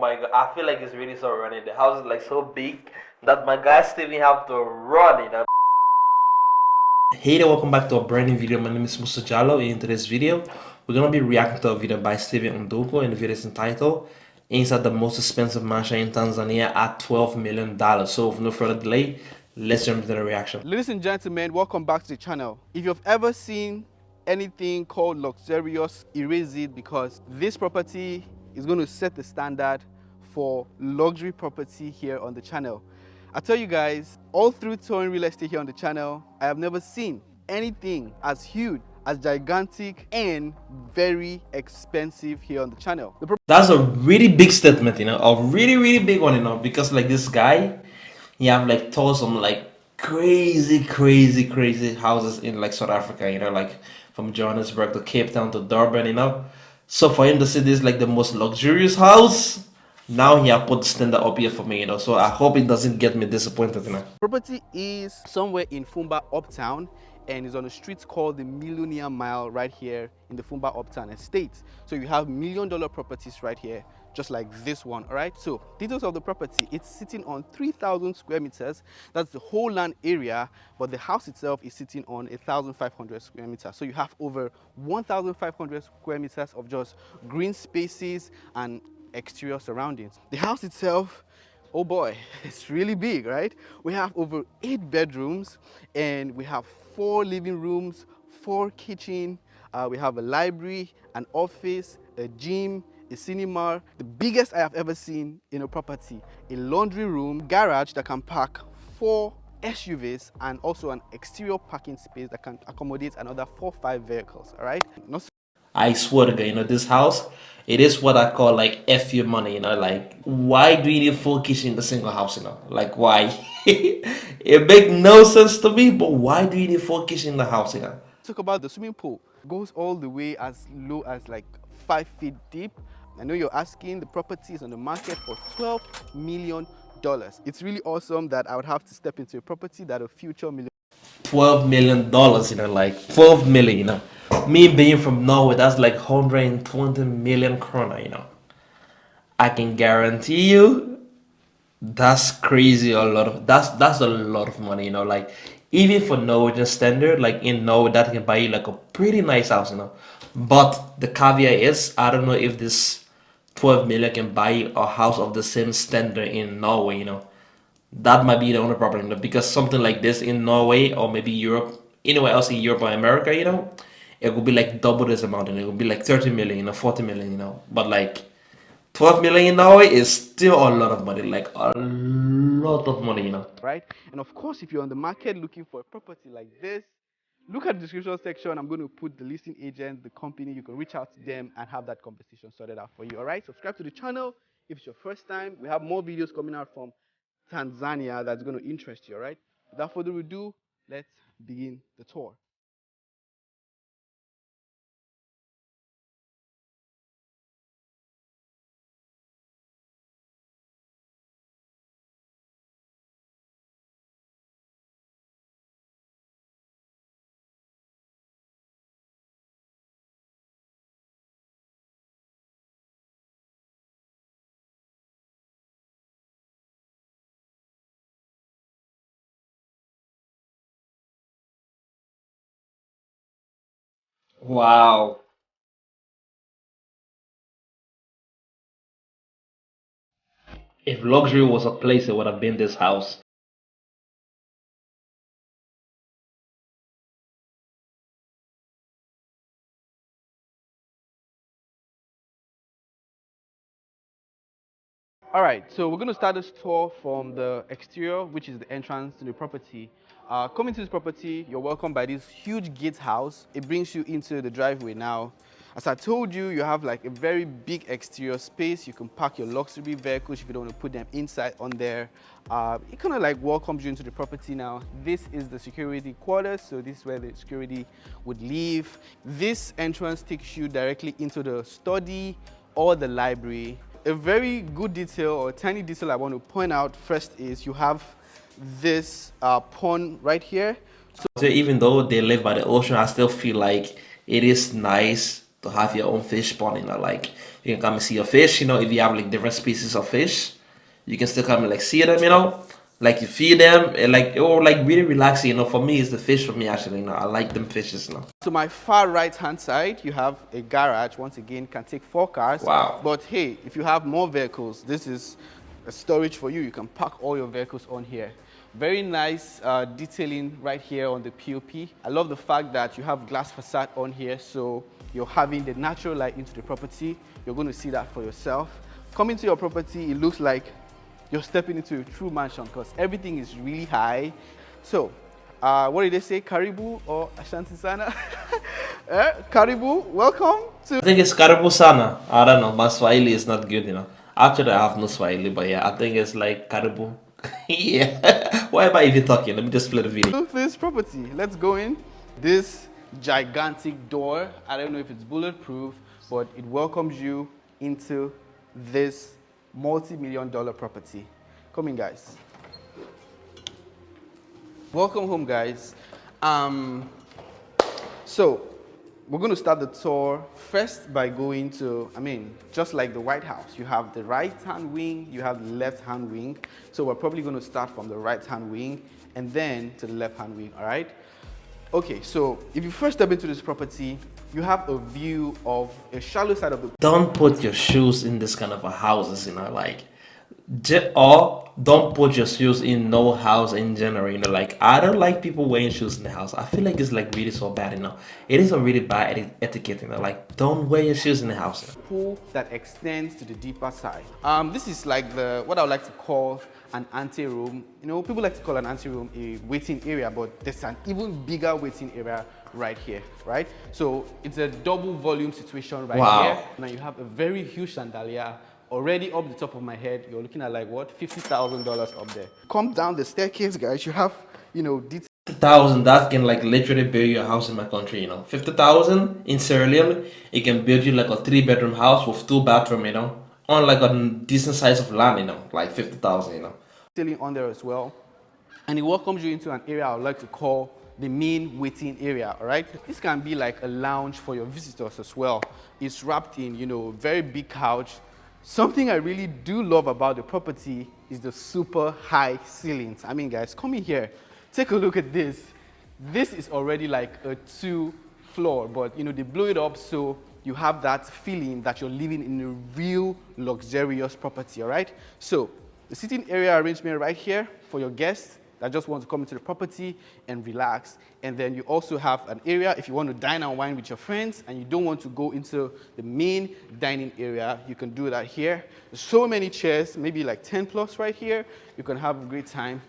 my god, I feel like it's really so running. The house is like so big that my guys still even have to run it. Hey there, welcome back to a brand new video. My name is Musa Jallo. In today's video, we're gonna be reacting to a video by Steven Ndoko, and the video is entitled "Inside the Most Expensive Mansion in Tanzania at $12 million." So with no further delay, let's jump into the reaction. Ladies and gentlemen, welcome back to the channel. If you've ever seen anything called luxurious, erase it, because this property is going to set the standard for luxury property here on the channel. I tell you guys, all through touring real estate here on the channel, I have never seen anything as huge, as gigantic, and very expensive here on the channel. That's a really big statement, a really big one, because like this guy, he have like told some like crazy houses in like South Africa, like from Johannesburg to Cape Town to Durban. So for him to say this is like the most luxurious house, now he have put the standard up here for me, so I hope it doesn't get me disappointed. Property is somewhere in Fumba Uptown, and is on a street called the Millionaire Mile right here in the Fumba Uptown estate. So you have $1 million properties right here, just like this one. All right, so details of the property: it's sitting on 3,000 square meters. That's the whole land area, but the house itself is sitting on 1,500 square meters. So you have over 1,500 square meters of just green spaces and exterior surroundings. The house itself, oh boy, it's really big, right? We have over 8 bedrooms, and we have 4 living rooms, 4 kitchen. We have a library, an office, a gym, a cinema. The biggest I have ever seen in a property. A laundry room, garage that can park 4 SUVs, and also an exterior parking space that can accommodate another 4-5 vehicles. All right. I swear to God, this house, it is what I call like F your money, like why do you need 4 kitchen in the single house, like why? It makes no sense to me, but why do you need 4 kitchen in the house, Talk about the swimming pool. Goes all the way as low as like 5 feet deep. I know you're asking, the property is on the market for $12 million. It's really awesome that I would have to step into a property that a future million. $12 million, like 12 million, Me being from Norway, that's like 120 million krona, I can guarantee you that's crazy a lot of that's a lot of money, like even for Norwegian standard, like in Norway that can buy you like a pretty nice house, but the caveat is I don't know if this 12 million can buy you a house of the same standard in Norway, that might be the only problem, because something like this in Norway or maybe Europe, anywhere else in Europe or America, it would be like double this amount, and it would be like 30 million, 40 million, but like 12 million in Norway is still a lot of money, like a lot of money, Right? And of course, if you're on the market looking for a property like this, look at the description section. I'm going to put the listing agent, the company. You can reach out to them and have that conversation sorted out for you. All right, subscribe to the channel if it's your first time. We have more videos coming out from Tanzania that's going to interest you. All right, without further ado, let's begin the tour. Wow. If luxury was a place, it would have been this house. All right, so we're going to start this tour from the exterior, which is the entrance to the property. Coming to this property, you're welcomed by this huge gatehouse. It brings you into the driveway now. As I told you, you have like a very big exterior space. You can park your luxury vehicles if you don't want to put them inside on there. It kind of like welcomes you into the property now. This is the security quarters, so this is where the security would live. This entrance takes you directly into the study or the library. A very good detail, or a tiny detail I want to point out first, is you have this pond right here. So even though they live by the ocean, I still feel like it is nice to have your own fish pond, like You can come and see your fish. If you have like different species of fish, you can still come and like see them. Like you feed them, and like or like really relaxing. For me, it's the fish for me actually. I like them fishes. To my far right hand side, you have a garage. Once again, can take 4 cars. Wow. But hey, if you have more vehicles, this is a storage for you. You can park all your vehicles on here. Very nice detailing right here on the POP. I love the fact that you have glass facade on here, so you're having the natural light into the property. You're going to see that for yourself. Coming to your property, it looks like you're stepping into a true mansion because everything is really high. So, what did they say? Karibu or Ashanti Sana? Karibu, welcome to. I think it's Karibu Sana. I don't know. My Swahili is not good. Actually, I have no Swahili, but yeah, I think it's like Karibu. Yeah. Why am I even talking? Let me just play the video. This property. Let's go in. This gigantic door. I don't know if it's bulletproof, but it welcomes you into this multi-million-dollar property. Come in, guys. Welcome home, guys. So we're going to start the tour first by going to, just like the White House, you have the right-hand wing, you have the left-hand wing. So we're probably going to start from the right-hand wing and then to the left-hand wing, all right? Okay, so if you first step into this property, you have a view of a shallow side of the. Don't put your shoes in this kind of a houses, or don't put your shoes in no house in general. Like I don't like people wearing shoes in the house. I feel like it's like really so bad. It is a really bad etiquette. Like don't wear your shoes in the house. Pool that extends to the deeper side. This is like what I would like to call an ante-room. People like to call an ante-room a waiting area, but there's an even bigger waiting area right here, right? So it's a double volume situation right here. Now you have a very huge chandelier already up the top of my head. You're looking at like what, $50,000 up there. Come down the staircase, guys. You have, details. 50,000, that can like literally build your house in my country. 50,000 in Sierra Leone, it can build you like a 3-bedroom house with 2 bathrooms. On like a decent size of land. Like 50,000. Sitting on there as well, and it welcomes you into an area I would like to call the main waiting area. All right, this can be like a lounge for your visitors as well. It's wrapped in a very big couch. Something I really do love about the property is the super high ceilings. Guys, come in here, take a look at this. This is already like a 2-floor, but they blow it up so you have that feeling that you're living in a real luxurious property. All right, so the sitting area arrangement right here for your guests that just want to come into the property and relax. And then you also have an area if you want to dine and wine with your friends and you don't want to go into the main dining area, you can do that here. There's so many chairs, maybe like 10 plus right here. You can have a great time.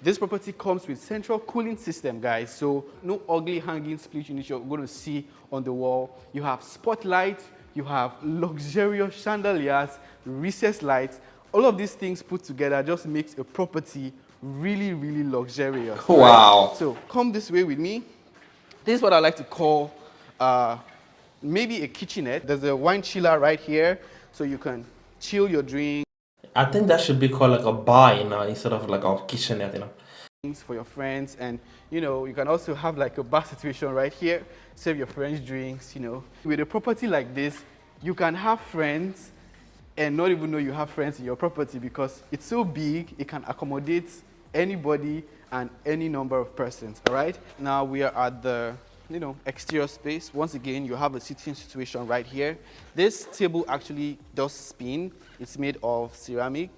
This property comes with central cooling system, guys. So no ugly hanging split unit you're going to see on the wall. You have spotlight, you have luxurious chandeliers, recessed lights. All of these things put together just makes a property really, really luxurious. Wow. Right? So come this way with me. This is what I like to call maybe a kitchenette. There's a wine chiller right here, so you can chill your drink. I think that should be called like a bar, instead of like a kitchenette, For your friends, and you can also have like a bar situation right here. Serve your friends drinks. With a property like this, you can have friends and not even know you have friends in your property because it's so big, it can accommodate anybody and any number of persons. All right, now we are at the exterior space. Once again, you have a sitting situation right here. This table actually does spin. It's made of ceramic,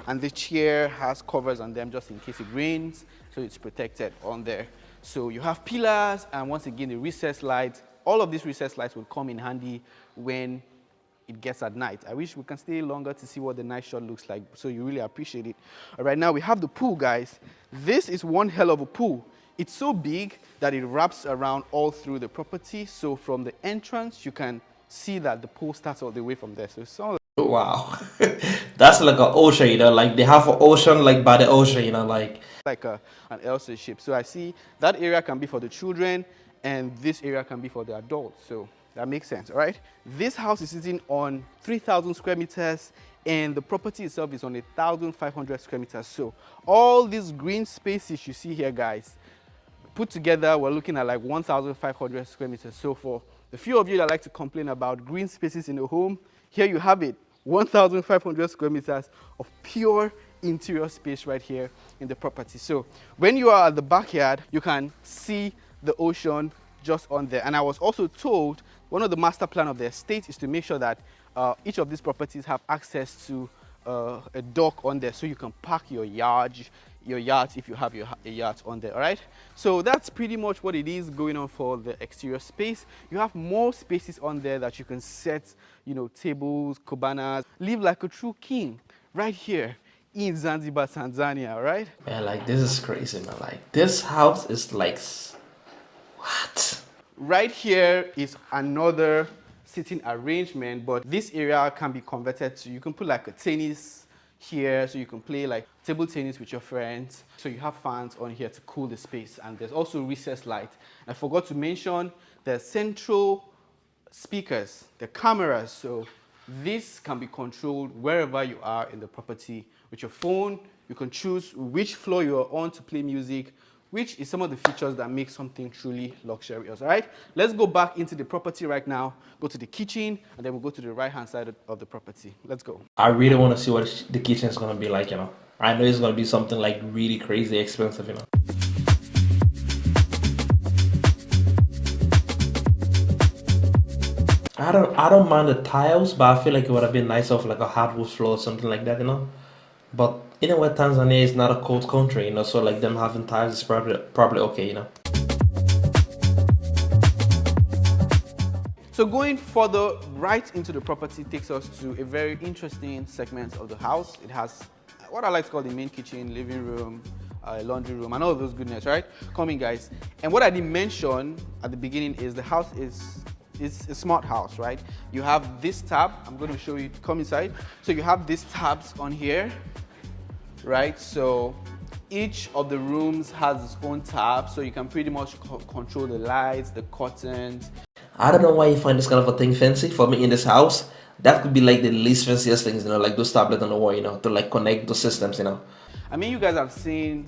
and the chair has covers on them just in case it rains, so it's protected on there. So you have pillars, and once again, the recessed lights. All of these recessed lights will come in handy when it gets at night. I wish we can stay longer to see what the night shot looks like, so you really appreciate it. All right, now we have the pool, guys. This is one hell of a pool. It's so big that it wraps around all through the property. So from the entrance, you can see that the pool starts all the way from there. So it's all. Wow. That's like an ocean, like they have an ocean like by the ocean, like an Elsa ship. So I see that area can be for the children and this area can be for the adults. So that makes sense, all right? This house is sitting on 3,000 square meters and the property itself is on 1,500 square meters. So all these green spaces you see here, guys, put together, we're looking at like 1,500 square meters. So for the few of you that like to complain about green spaces in the home, Here you have it, 1,500 square meters of pure interior space right here in the property. So when you are at the backyard, you can see the ocean just on there. And I was also told one of the master plan of the estate is to make sure that each of these properties have access to a dock on there, so you can park your yacht if you have a yacht on there. All right, so that's pretty much what it is going on for the exterior space. You have more spaces on there that you can set, you know, tables, cabanas, live like a true king right here in Zanzibar, Tanzania. Right, Man, like this is crazy, man. Like this house is like, what? right here is another sitting arrangement, but this area can be converted to, you can put like a tennis here, so you can play like table tennis with your friends. So you have fans on here to cool the space, and there's also recessed light. I forgot to mention the central speakers, the cameras, so this can be controlled wherever you are in the property. With your phone, you can choose which floor you are on to play music, which is some of the features that make something truly luxurious. All right, let's go back into the property right now, go to the kitchen, and then we'll go to the right hand side of the property. Let's go. I really want to see what the kitchen is gonna be like, you know. I know it's gonna be something like really crazy expensive, you know. I don't mind the tiles, but I feel like it would have been nice off like a hardwood floor or something like that, you know. But you know what, Tanzania is not a cold country, you know, so like them having tiles is probably okay, you know. So going further right into the property takes us to a very interesting segment of the house. It has what I like to call the main kitchen, living room, laundry room, and all of those goodness, right? Come in, guys. And what I didn't mention at the beginning is the house is a smart house, right? You have this tab. I'm going to show you. Come inside. So you have these tabs on here, right? So each of the rooms has its own tab, so you can pretty much control the lights, the curtains. I don't know why you find this kind of a thing fancy. For me in this house, that could be like the least fanciest things, you know, like those tablets on the wall, you know, to like connect those systems, you know. I mean, you guys have seen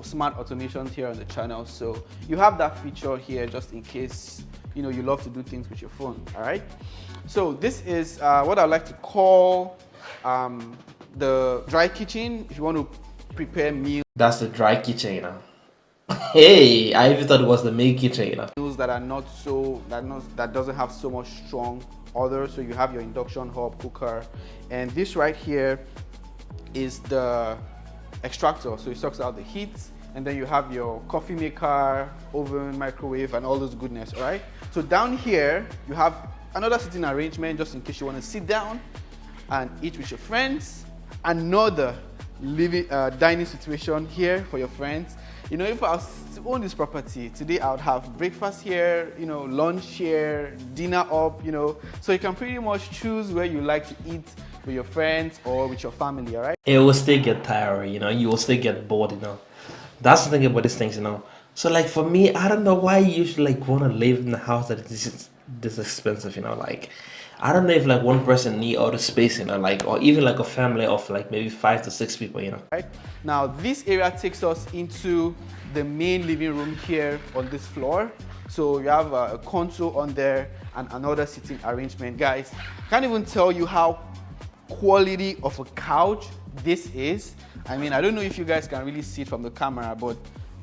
smart automations here on the channel, so you have that feature here just in case, you know, you love to do things with your phone. All right, so this is what I like to call the dry kitchen. If you want to prepare meals, That's the dry kitchen, you know. Hey, I even thought it was the main kitchen, you know. meals that are not so that doesn't have so much strong odor. So you have your induction hob, cooker, and this right here is the extractor, so it sucks out the heat. And then you have your coffee maker, oven, microwave, and all those goodness. All right, so down here you have another sitting arrangement just in case you want to sit down and eat with your friends. Another living dining situation here for your friends. You know, if I was to own this property today, I would have breakfast here, you know, lunch here, dinner up, you know, so you can pretty much choose where you like to eat with your friends or with your family. All right, It will still get tiring, you know, you will still get bored, you know. That's the thing about these things, you know. So like for me, I don't know why you should like want to live in a house that is this expensive, you know. Like I don't know if like one person need all the space, you know, like, or even like a family of like maybe 5 to 6 people, you know. right now this area takes us into the main living room here on this floor. So you have a console on there and another sitting arrangement. Guys, can't even tell you how quality of a couch this is. I mean, I don't know if you guys can really see it from the camera, but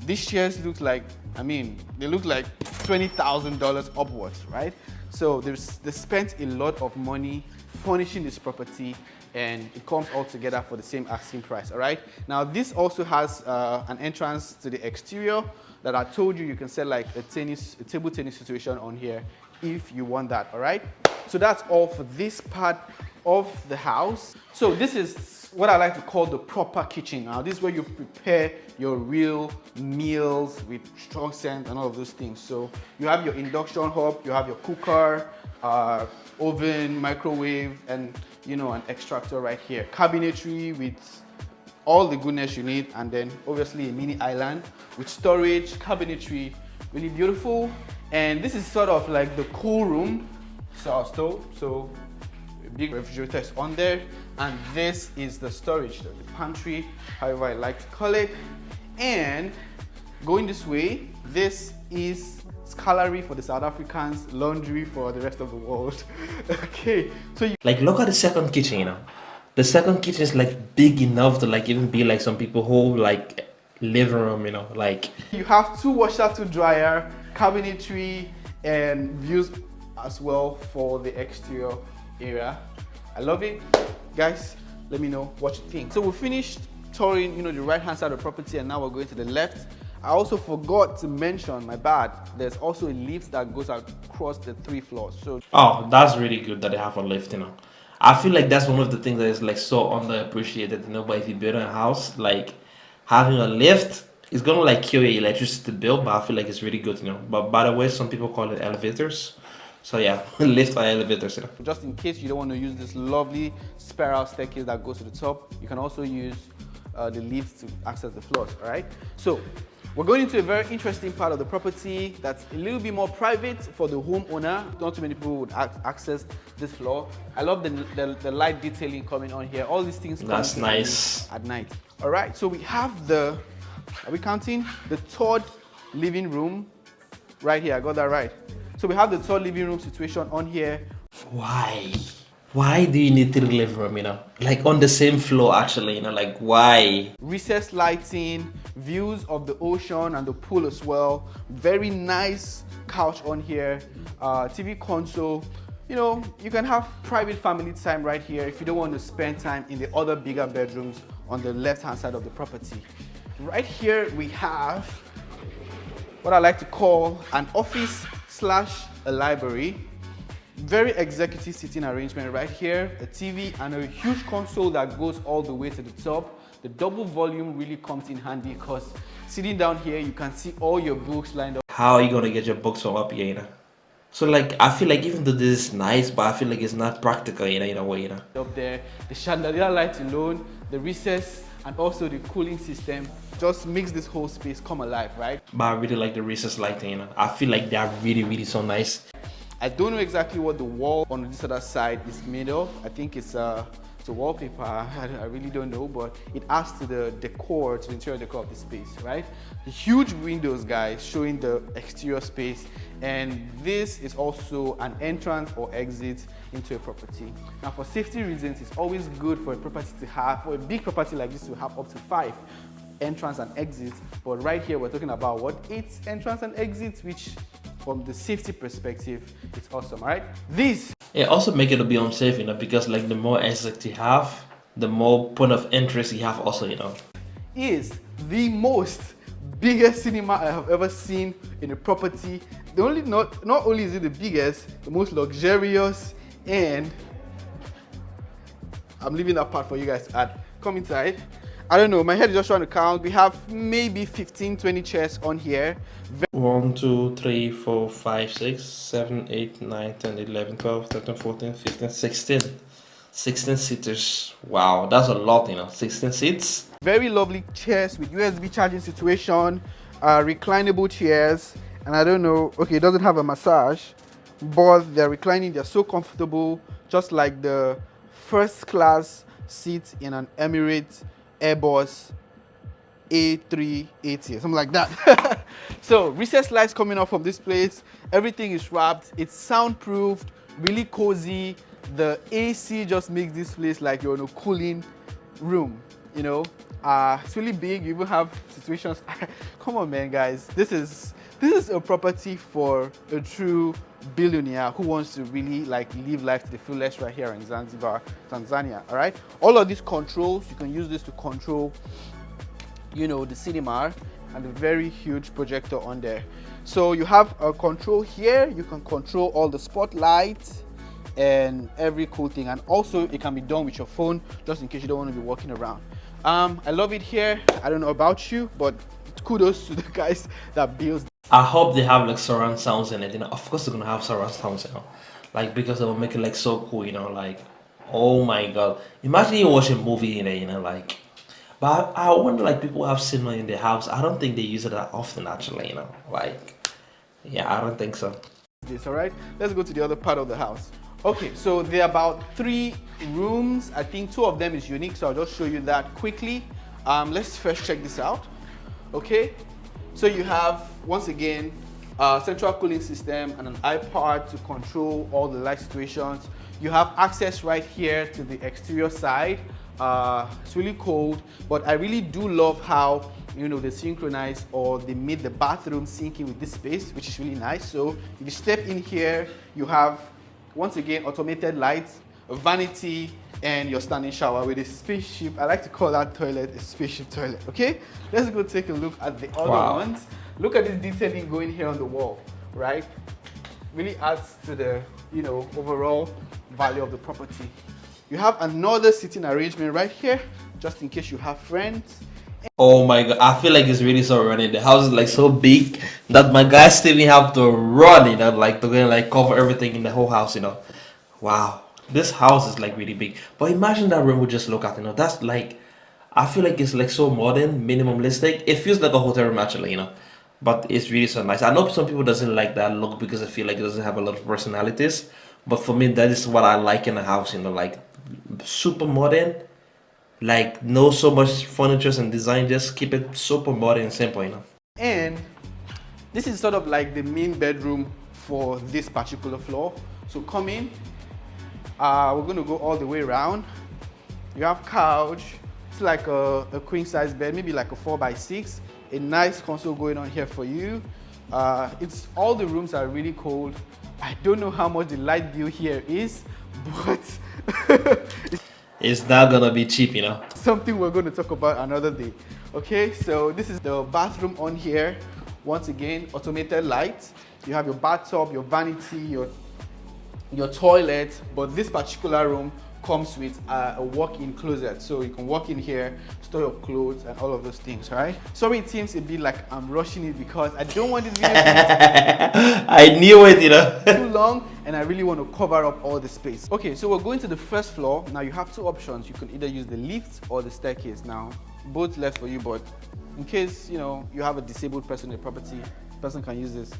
these chairs look like, I mean, they look like $20,000 upwards, right? So they spent a lot of money furnishing this property, and it comes all together for the same asking price. All right, now this also has an entrance to the exterior that I told you can set like a table tennis situation on here if you want that. All right, so that's all for this part of the house. So this is what I like to call the proper kitchen. Now this is where you prepare your real meals with strong scent and all of those things. So you have your induction hob, you have your cooker, oven, microwave, and you know, an extractor right here, cabinetry with all the goodness you need, and then obviously a mini island with storage, cabinetry, really beautiful. And this is sort of like the cool room, so a big refrigerator is on there, and this is the storage, the pantry, however I like to call it. And going this way, this is scullery for the South Africans, laundry for the rest of the world. Okay, so you Like look at the second kitchen, you know. The second kitchen is like big enough to like even be like some people whole like living room, you know, like you have 2 washer, 2 dryer, cabinetry, and views as well for the exterior area. I love it. Guys, let me know what you think. So we finished touring, the right hand side of the property, and now we're going to the left. I also forgot to mention, my bad, there's also a lift that goes across the 3 floors. So oh, that's really good that they have a lift, you know. I feel like that's one of the things that is like so underappreciated, you know, but if you build a house, like having a lift is gonna like kill your electricity to build, but I feel like it's really good, you know. But by the way, some people call it elevators. So yeah, lift or elevators, you know. just in case you don't want to use this lovely spiral staircase that goes to the top, you can also use the lifts to access the floors, all right? So we're going into a very interesting part of the property that's a little bit more private for the homeowner. Not too many people would access this floor. I love the light detailing coming on here. All these things That's come nice. at night. All right, so we have are we counting? The 3rd living room right here. I got that right. So we have the 3rd living room situation on here. Why? Why do you need 3 living room, you know? Like on the same floor actually, you know, like why? Recessed lighting, views of the ocean and the pool as well. Very nice couch on here, TV console. You can have private family time right here if you don't want to spend time in the other bigger bedrooms on the left hand side of the property. Right here we have what I like to call an office / a library. Very executive sitting arrangement right here, a TV and a huge console that goes all the way to the top. The double volume really comes in handy because sitting down here, you can see all your books lined up. How are you gonna get your books from up here, you know? So like I feel like even though this is nice, but I feel like it's not practical, you know, in a way, you know. Up there, the chandelier light alone, the recess, and also the cooling system just makes this whole space come alive, right? But I really like the recessed lighting, you know. I feel like they are really, really so nice. I don't know exactly what the wall on this other side is made of. I think it's a wallpaper. I really don't know, but it adds to the decor, to the interior decor of the space, right? The huge windows, guys, showing the exterior space, and this is also an entrance or exit into a property. Now, for safety reasons, it's always good for a property to have, for a big property like this, to have up to 5 entrance and exits. But right here, we're talking about what, 8 entrance and exits, which from the safety perspective, it's awesome, right? These Also make it a bit unsafe, you know, because like the more exits you have, the more point of interest you have also, you know. is the most biggest cinema I have ever seen in a property. Not only is it the biggest, the most luxurious, and I'm leaving that part for you guys to add. Come inside. I don't know, my head is just trying to count. We have maybe 15, 20 chairs on here. 1, 2, 3, 4, 5, 6, 7, 8, 9, 10, 11, 12, 13, 14, 15, 16. 16 seaters. Wow, that's a lot, you know. 16 seats. Very lovely chairs with USB charging situation, reclinable chairs, and I don't know, okay, it doesn't have a massage, but they're reclining, they're so comfortable, just like the first class seats in an Emirates Airbus A380, something like that. So recessed lights coming off from this place, everything is wrapped, it's soundproofed, really cozy. The AC just makes this place like you're in a cooling room, you know. It's really big. You even have situations. Come on, man, guys. This is a property for a true billionaire who wants to really like live life to the fullest right here in Zanzibar, Tanzania. All right. All of these controls, you can use this to control, you know, the cinema and the very huge projector on there. So you have a control here. You can control all the spotlights and every cool thing, and also it can be done with your phone just in case you don't want to be walking around. I love it here. I don't know about you, but kudos to the guys that built. I hope they have like surround sounds in it, you know. Of course they're gonna have surround sounds, you know, like because they will make it like so cool, you know, like oh my god, imagine you watch a movie in it, you know, like. But I wonder, like, people have cinema in their house. I don't think they use it that often, actually, you know, like, yeah, I don't think so. This, all right, let's go to the other part of the house. Okay, so there are about 3 rooms. I think 2 of them is unique, so I'll just show you that quickly. Let's first check this out. Okay, so you have, once again, central cooling system, and an iPad to control all the light situations. You have access right here to the exterior side. It's really cold, but I really do love how they synchronize, or they made the bathroom sync in with this space, which is really nice. So if you step in here, you have, once again, automated lights, a vanity, and your standing shower with a spaceship. I like to call that toilet a spaceship toilet. Okay, let's go take a look at the other ones. Look at this detailing going here on the wall, right? Really adds to the overall value of the property. You have another sitting arrangement right here, just in case you have friends. Oh my god, I feel like it's really so running. The house is like so big that my guys still have to run, like to go and like cover everything in the whole house, Wow. This house is like really big. But imagine that room we just look at, that's like, I feel like it's like so modern, minimalistic. It feels like a hotel room actually, But it's really so nice. I know some people doesn't like that look because I feel like it doesn't have a lot of personalities. But for me, that is what I like in a house, like super modern. Like no so much furniture and design, just keep it super modern and simple, And this is sort of like the main bedroom for this particular floor. So come in, we're going to go all the way around. You have couch. It's like a queen size bed, maybe like a 4x6. A nice console going on here for you. It's all the rooms are really cold. I don't know how much the light bill here is, but it's not gonna be cheap, Something we're going to talk about another day. Okay, so this is the bathroom on here. Once again, automated lights. You have your bathtub, your vanity, your toilet, but this particular room comes with a walk-in closet, so you can walk in here, store your clothes and all of those things, right? Sorry, it seems a bit like I'm rushing it because I don't want this video to I knew it, too long, and I really want to cover up all the space. Okay, so we're going to the first floor. Now you have two options. You can either use the lift or the staircase. Now both left for you, but in case you have a disabled person in the property, the person can use this,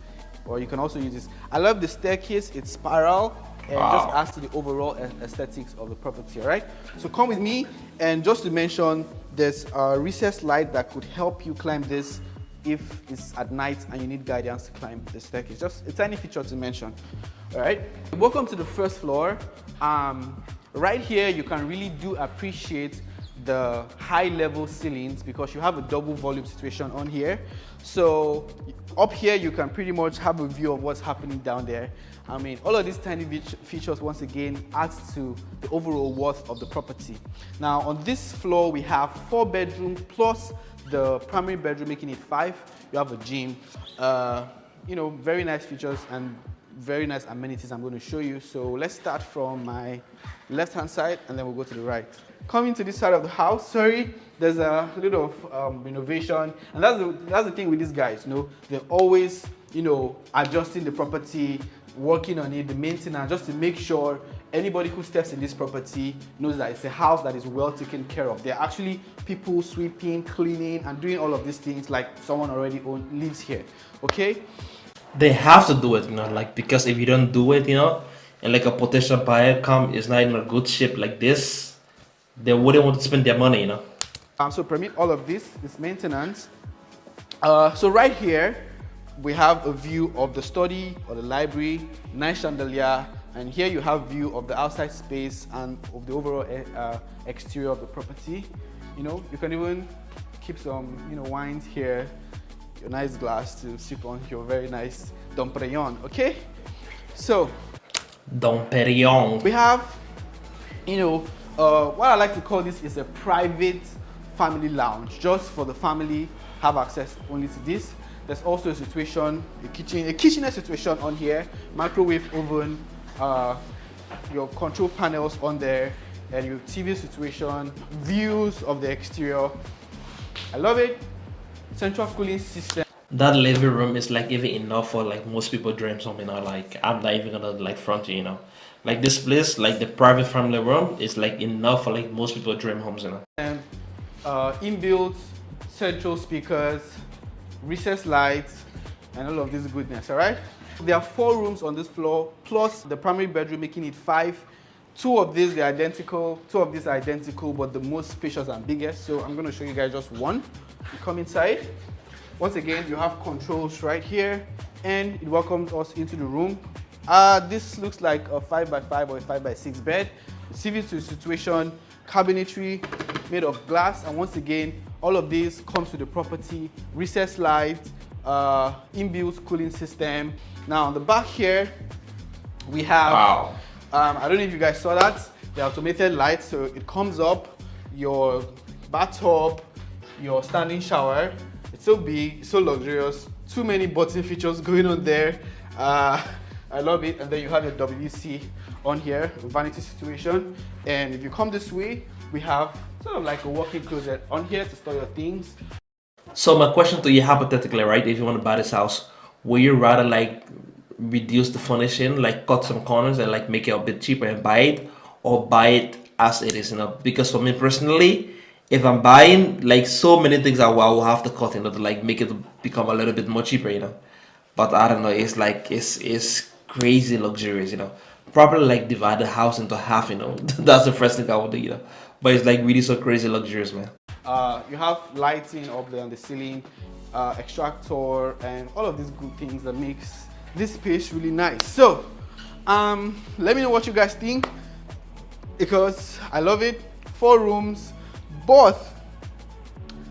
or you can also use this. I love the staircase. It's spiral and just adds to the overall aesthetics of the property. All right, so come with me, and just to mention, there's a recessed light that could help you climb this if it's at night and you need guidance to climb the staircase. Just a tiny feature to mention. All right, welcome to the first floor. Right here you can really do appreciate the high level ceilings because you have a double volume situation on here. So up here you can pretty much have a view of what's happening down there. I mean, all of these tiny features once again adds to the overall worth of the property. Now on this floor we have 4 bedrooms plus the primary bedroom, making it 5. You have a gym, very nice features and very nice amenities I'm going to show you. So let's start from my left hand side and then we'll go to the right. Coming to this side of the house, sorry, there's a little of renovation, and that's the thing with these guys. They're always adjusting the property, working on it, the maintenance, just to make sure anybody who steps in this property knows that it's a house that is well taken care of. There are actually people sweeping, cleaning, and doing all of these things like someone already lives here. Okay, they have to do it, like, because if you don't do it, and like a potential buyer is not in a good shape like this, they wouldn't want to spend their money, So permit all of this maintenance. So right here we have a view of the study or the library, nice chandelier, and here you have view of the outside space and of the overall exterior of the property. You can even keep some wines here, your nice glass to sip on your very nice Dom Perignon. Okay, so Dom Perignon. we have what I like to call this is a private family lounge, just for the family have access only to this. There's also a situation, a kitchenette situation on here, microwave oven, your control panels on there, and your TV situation, views of the exterior. I love it. Central cooling system. That living room is like even enough for like most people dream something. Like I'm not even gonna like front you, Like this place, like the private family room, is like enough for like most people dream homes, And inbuilt central speakers, recessed lights, and all of this goodness. All right. There are 4 rooms on this floor, plus the primary bedroom, making it 5. 2 of these are identical. 2 of these are identical, but the most spacious and biggest. So I'm going to show you guys just one. You come inside. Once again, you have controls right here, and it welcomes us into the room. This looks like a 5x5 or a 5x6 bed. TV situation, cabinetry made of glass, and once again, all of this comes with the property, recessed lights, inbuilt cooling system. Now on the back here, we have, Wow. I don't know if you guys saw that, the automated light. So it comes up, your bathtub, your standing shower. It's so big, so luxurious, too many button features going on there. I love it. And then you have your WC on here, vanity situation. And if you come this way, we have sort of like a walk-in closet on here to store your things. So my question to you, hypothetically, right? If you want to buy this house, would you rather like reduce the furnishing, like cut some corners and like make it a bit cheaper and buy it, or buy it as it is, Because for me personally, if I'm buying, like so many things I will have to cut, to like make it become a little bit more cheaper. But I don't know, it's like it's crazy luxurious, Probably like divide the house into half, That's the first thing I would do, But it's like really so crazy luxurious, man. You have lighting up there on the ceiling, extractor, and all of these good things that makes this space really nice. So, let me know what you guys think, because I love it. 4 rooms, but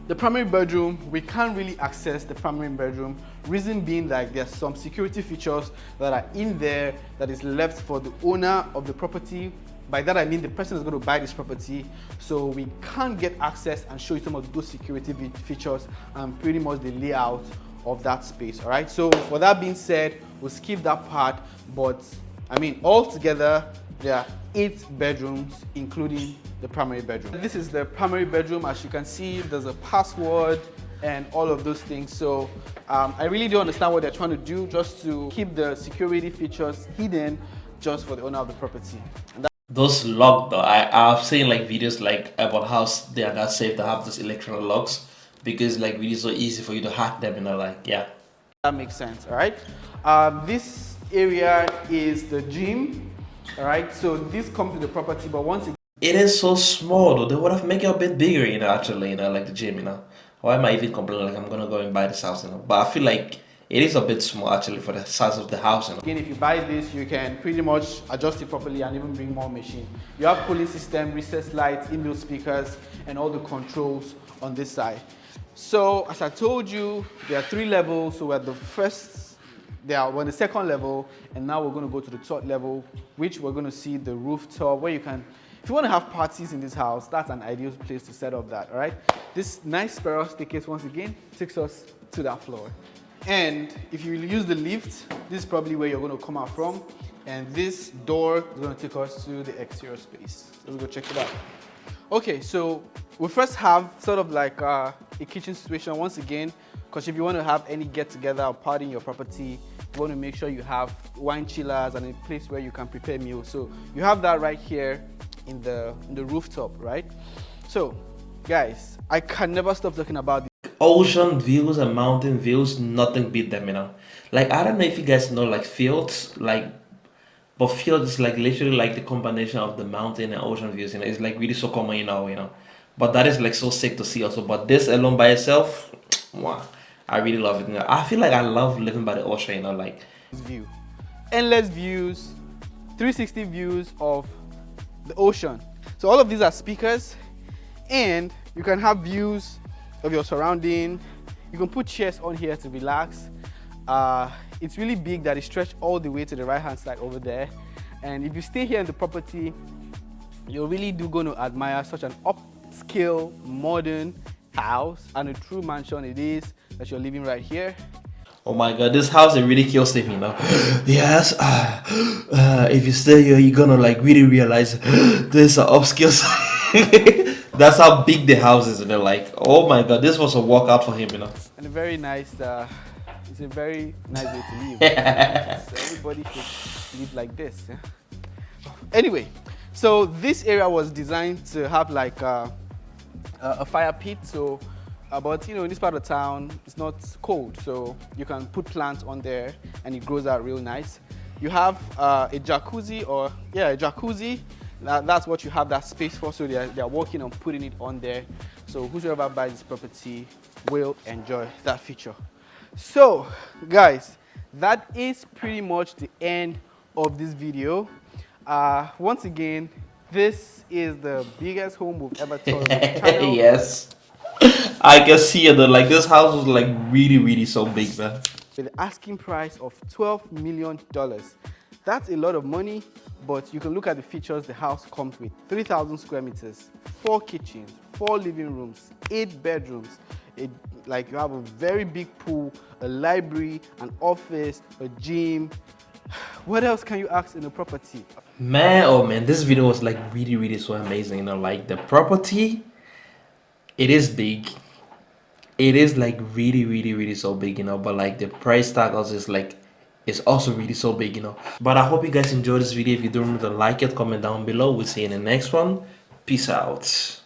the primary bedroom, we can't really access the primary bedroom. Reason being that there's some security features that are in there that is left for the owner of the property. By that I mean the person is going to buy this property, so we can't get access and show you some of those security features and pretty much the layout of that space. All right, so for that being said, we'll skip that part, but I mean altogether there are 8 bedrooms including the primary bedroom. This is the primary bedroom. As you can see, there's a password and all of those things. So I really don't understand what they're trying to do, just to keep the security features hidden just for the owner of the property. And those lock though, I've seen like videos like about how they are not safe to have those electronic locks, because like really so easy for you to hack them, like yeah. That makes sense. All right. This area is the gym. All right. So this comes with the property, but once again, it is so small though. They would have make it a bit bigger, actually, like the gym, Why am I even complaining like I'm gonna go and buy this house, But I feel like it is a bit small actually for the size of the house, Again, if you buy this, you can pretty much adjust it properly and even bring more machine. You have cooling system, recessed lights, inbuilt speakers, and all the controls on this side. So as I told you, there are 3 levels. So we're at the first, we're on the second level, and now we're going to go to the 3rd level, which we're going to see the rooftop, where you can, if you want to have parties in this house, that's an ideal place to set up that. All right, this nice spiral staircase once again takes us to that floor. And if you use the lift, this is probably where you're going to come out from. And this door is going to take us to the exterior space. Let's go check it out. Okay, so we first have sort of like a kitchen situation once again, because if you want to have any get-together or party in your property, you want to make sure you have wine chillers and a place where you can prepare meals. So you have that right here in the rooftop, right? So, guys, I can never stop talking about this. Ocean views and mountain views, nothing beat them, Like I don't know if you guys know like fields, but fields is like literally like the combination of the mountain and ocean views, It's like really so common, But that is like so sick to see also. But this alone by itself, wow, I really love it. I feel like I love living by the ocean, like this view, endless views, 360 views of the ocean. So all of these are speakers, and you can have views of your surrounding. You can put chairs on here to relax. It's really big that it stretched all the way to the right hand side over there. And if you stay here in the property, you're really going to admire such an upscale modern house, and a true mansion it is that you're living right here. oh my god, this house is really kill sleeping, Yes, if you stay here, you're gonna like really realize this is an upscale That's how big the house is, like, oh my god, this was a walkout for him, And a very nice, it's a very nice way to live. So everybody should live like this. Yeah? Anyway, so this area was designed to have like a fire pit. So, but in this part of town, it's not cold, so you can put plants on there and it grows out real nice. You have a jacuzzi, a jacuzzi. That's what you have that space for, so they're working on putting it on there. So whoever buys this property will enjoy that feature. So guys, that is pretty much the end of this video. Once again, this is the biggest home we've ever toured on the channel. Yes. I can see it though. Like this house was like really, really so big, man. With the asking price of $12 million. That's a lot of money, but you can look at the features the house comes with. 3,000 square meters, 4 kitchens, 4 living rooms, 8 bedrooms. Like you have a very big pool, a library, an office, a gym. What else can you ask in a property? Man, oh man, this video was like really, really so amazing. You know, like the property, it is big. It is like really, really, really so big, you know. But like the price tag also is like, it's also really so big, you know. But I hope you guys enjoyed this video. If you do, remember to like it, comment down below. We'll see you in the next one. Peace out.